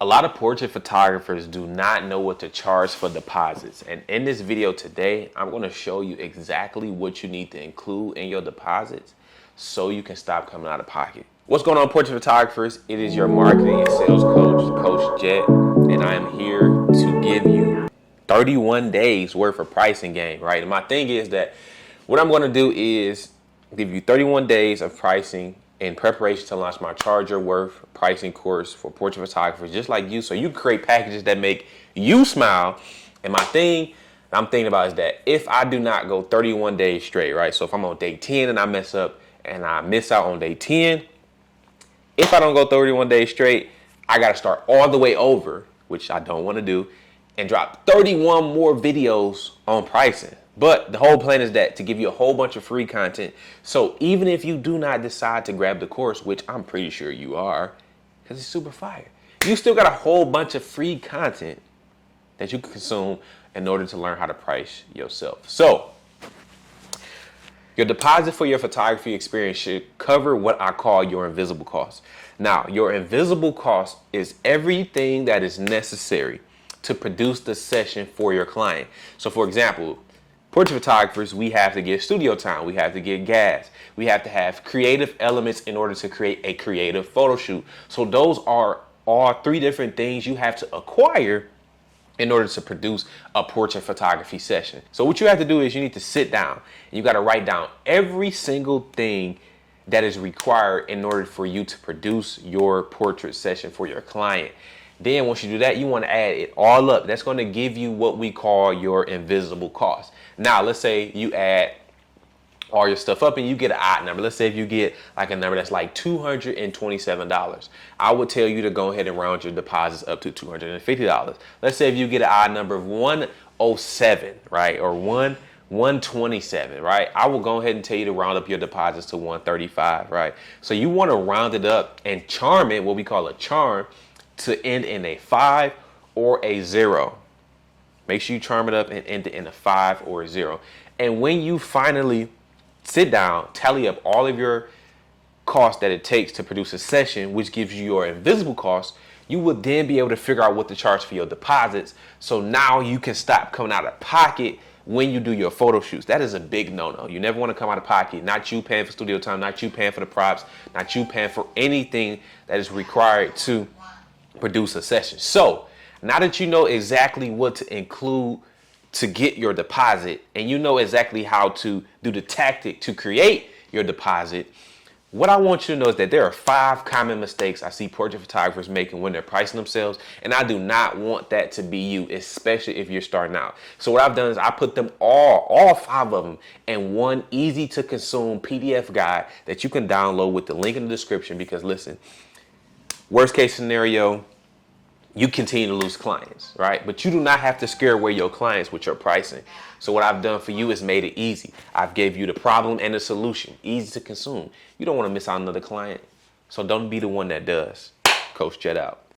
A lot of portrait photographers do not know what to charge for deposits. And in this video today, I'm going to show you exactly what you need to include in your deposits so you can stop coming out of pocket. What's going on, portrait photographers? It is your marketing and sales coach, Coach Jet, and I am here to give you 31 days worth of pricing game, right? And my thing is that what I'm going to do is give you 31 days of pricing in preparation to launch my Charge Your Worth pricing course for portrait photographers just like you, so you create packages that make you smile. And my thing I'm thinking about is that if I do not go 31 days straight, right? So if I'm on day 10 and I mess up and I miss out on day 10, if I don't go 31 days straight, I got to start all the way over, which I don't want to do, and drop 31 more videos on pricing. But the whole plan is that to give you a whole bunch of free content. So even if you do not decide to grab the course, which I'm pretty sure you are, because it's super fire, you still got a whole bunch of free content that you can consume in order to learn how to price yourself. So your deposit for your photography experience should cover what I call your invisible cost. Now, your invisible cost is everything that is necessary to produce the session for your client. So for example, portrait photographers, we have to get studio time, we have to get gas, we have to have creative elements in order to create a creative photo shoot. So those are all three different things you have to acquire in order to produce a portrait photography session. So what you have to do is you need to sit down and you got to write down every single thing that is required in order for you to produce your portrait session for your client. Then once you do that, you want to add it all up. That's going to give you what we call your invisible cost. Now, let's say you add all your stuff up and you get an odd number. Let's say if you get like a number that's like $227. I would tell you to go ahead and round your deposits up to $250. Let's say if you get an odd number of 107, right? Or 127, right? I will go ahead and tell you to round up your deposits to 135, right? So you want to round it up and charm it, what we call a charm, to end in a 5 or a 0. Make sure you charm it up and end it in a 5 or a 0. And when you finally sit down, tally up all of your costs that it takes to produce a session, which gives you your invisible costs, you will then be able to figure out what to charge for your deposits. So now you can stop coming out of pocket when you do your photo shoots. That is a big no-no. You never want to come out of pocket. Not you paying for studio time, not you paying for the props, not you paying for anything that is required to produce a session. So now that you know exactly what to include to get your deposit, and you know exactly how to do the tactic to create your deposit, what I want you to know is that there are 5 common mistakes I see portrait photographers making when they're pricing themselves, and I do not want that to be you, especially if you're starting out. So what I've done is I put them all 5 of them in one easy to consume PDF guide that you can download with the link in the description. Because listen, worst case scenario, you continue to lose clients, right? But you do not have to scare away your clients with your pricing. So what I've done for you is made it easy. I've gave you the problem and the solution, easy to consume. You don't want to miss out on another client, so don't be the one that does. Coach Jet out.